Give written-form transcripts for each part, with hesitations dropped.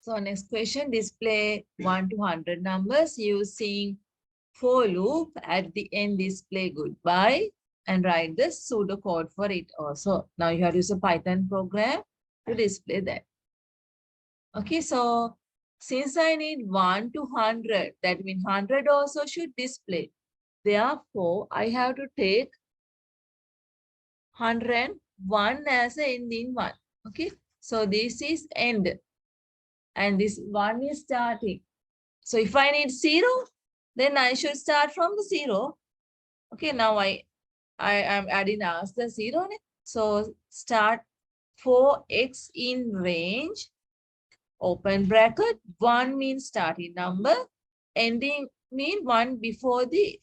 So next question, display 1 to 100 numbers using for loop. At the end, display goodbye and write the pseudocode for it also. Now you have to use a Python program to display that. Okay, so since I need 1 to 100, that means 100 also should display. Therefore, I have to take 101 as an ending one. Okay, so this is end and this one is starting. So if I need 0, then I should start from the 0. Okay, now I am adding as the 0. So start 4x in range, open bracket, 1 means starting number, ending mean 1 before the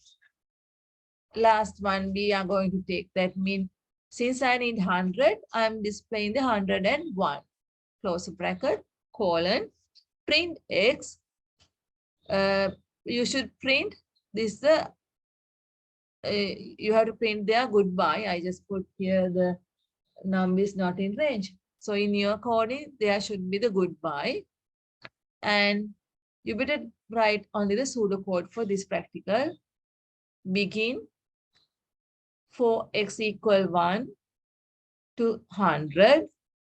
last one we are going to take. That means since I need 100, I am displaying the 101. Close bracket, colon, print x. You should print this you have to print there goodbye. I just put here the number is not in range. So in your coding, there should be the goodbye. And you better write only the pseudocode for this practical. Begin for x equal 1 to 100,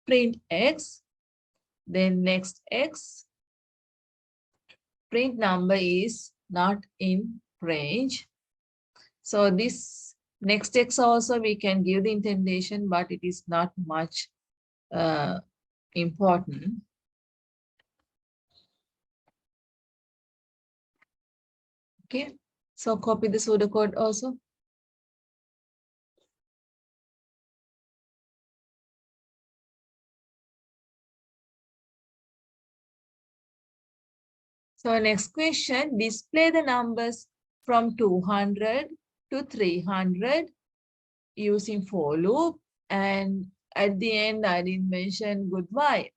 print x, then next x, print number is not in range. So this next x also we can give the indentation, but it is not much important. Okay, so copy the pseudocode also. So next question, display the numbers from 200 to 300 using for loop. And at the end, I didn't mention goodbye.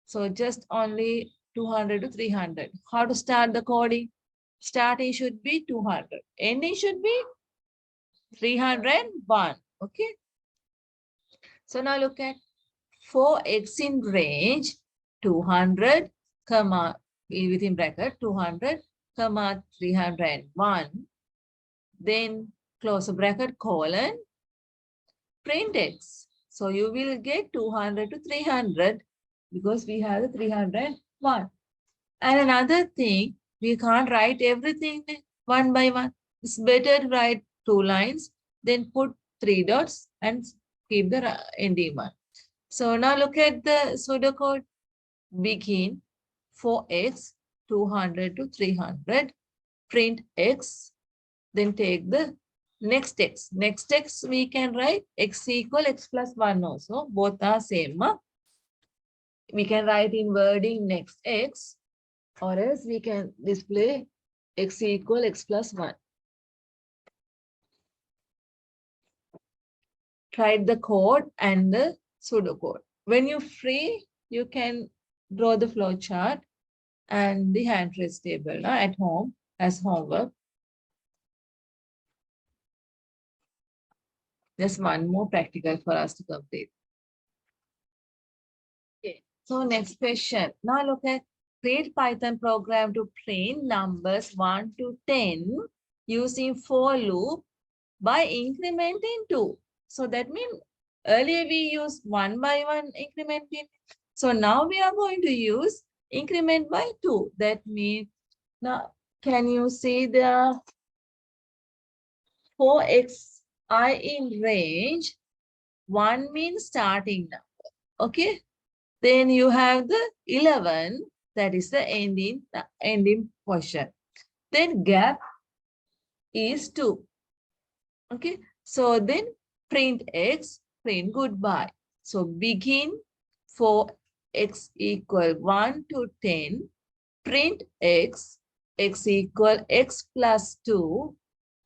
So just only 200 to 300. How to start the coding? Starting should be 200. Ending should be 301. Okay. So now look at 4x in range 200, comma, within bracket 200, comma 301. Then close the bracket, colon, print x. So you will get 200 to 300 because we have the 301. And another thing, we can't write everything one by one. It's better to write 2 lines, then put 3 dots and keep the ending one. So now look at the pseudocode. Begin for x 200 to 300, print x, then take the next x. Next x we can write x equal x plus 1 also. Both are same. We can write in wording next x, or else we can display x equal x plus 1. Write the code and the pseudocode. When you're free, you can draw the flow chart and the hand trace table at home as homework. Just one more practical for us to complete. Okay. So next question. Now look at create Python program to print numbers 1 to 10 using for loop by incrementing 2. So that means earlier we used 1 by 1 incrementing. So now we are going to use increment by 2. That means now can you see the 4x I in range? 1 means starting number. Okay. Then you have the 11, that is the ending portion. Then gap is 2. Okay. So then print x, print goodbye. So begin for x equal 1 to 10, print x, x equal x plus 2,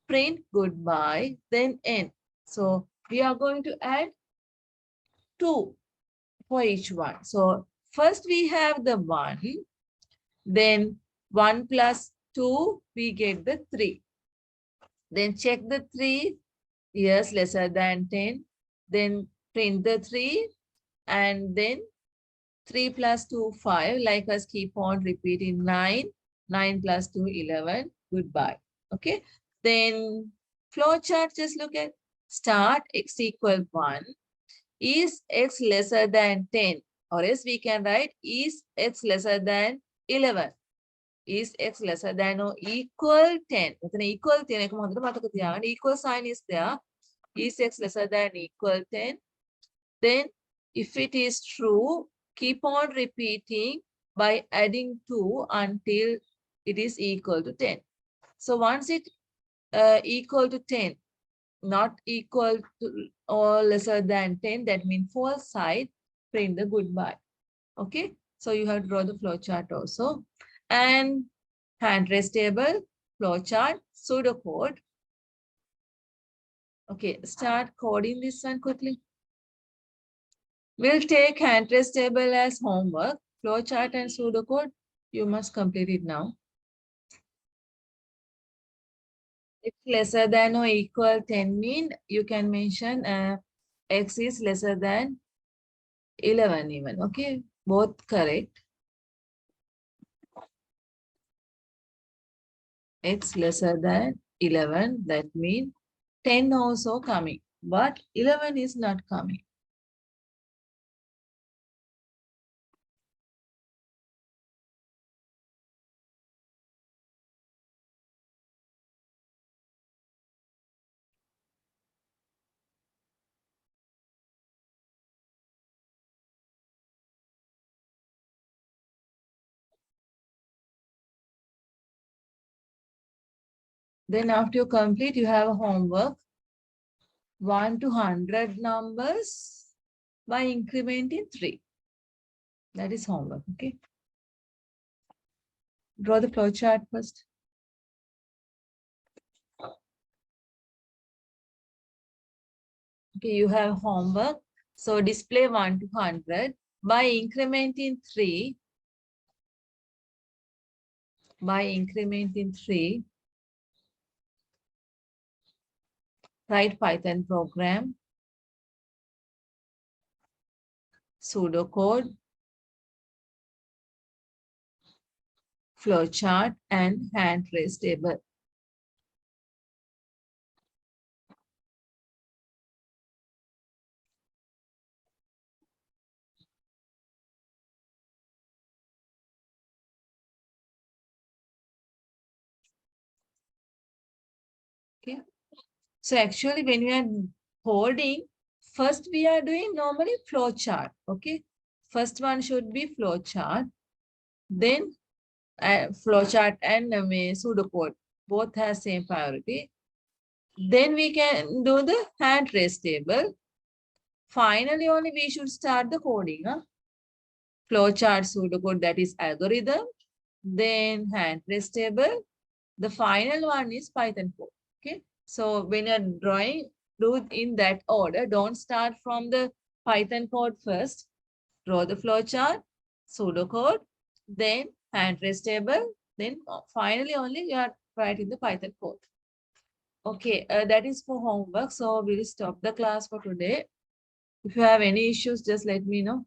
print goodbye, then end. So we are going to add 2 for each one. So first we have the 1, then 1 plus 2, we get the 3. Then check the 3, yes, lesser than 10. Then print the 3 and then 3 plus 2, 5. Likewise, keep on repeating 9. 9 plus 2, 11. Goodbye. Okay. Then flow chart, just look at start x equal 1. Is x lesser than 10? Or else we can write is x lesser than 11? Is x lesser than or equal 10? Equal 10. Equal sign is there. Is x lesser than equal 10? Then if it is true, keep on repeating by adding 2 until it is equal to 10. So once it equal to 10, not equal to or lesser than 10, that means false side, print the goodbye. Okay, so you have to draw the flow chart also. And hand raise table, flow chart, pseudocode. Okay, start coding this one quickly. We'll take hand trace table as homework. Flowchart and pseudocode, you must complete it now. If lesser than or equal 10 mean, you can mention x is lesser than 11 even. Okay, both correct. X lesser than 11, that means 10 also coming, but 11 is not coming. Then after you complete, you have a homework. 1 to 100 numbers by incrementing 3. That is homework, okay? Draw the flow chart first. Okay, you have homework. So display 1 to 100 by incrementing 3. By incrementing 3, write Python program, pseudocode, flowchart, and hand trace table. Okay. So actually, when we are coding, first we are doing normally flowchart. Okay. First one should be flowchart. Then flowchart and pseudocode. Both have same priority. Then we can do the hand trace table. Finally, only we should start the coding. Flowchart, pseudocode, that is algorithm. Then hand trace table. The final one is Python code. Okay. So when you're drawing, do it in that order. Don't start from the Python code first. Draw the flowchart, pseudocode, then hand trace table. Then finally only you are writing the Python code. Okay, that is for homework. So we'll stop the class for today. If you have any issues, just let me know.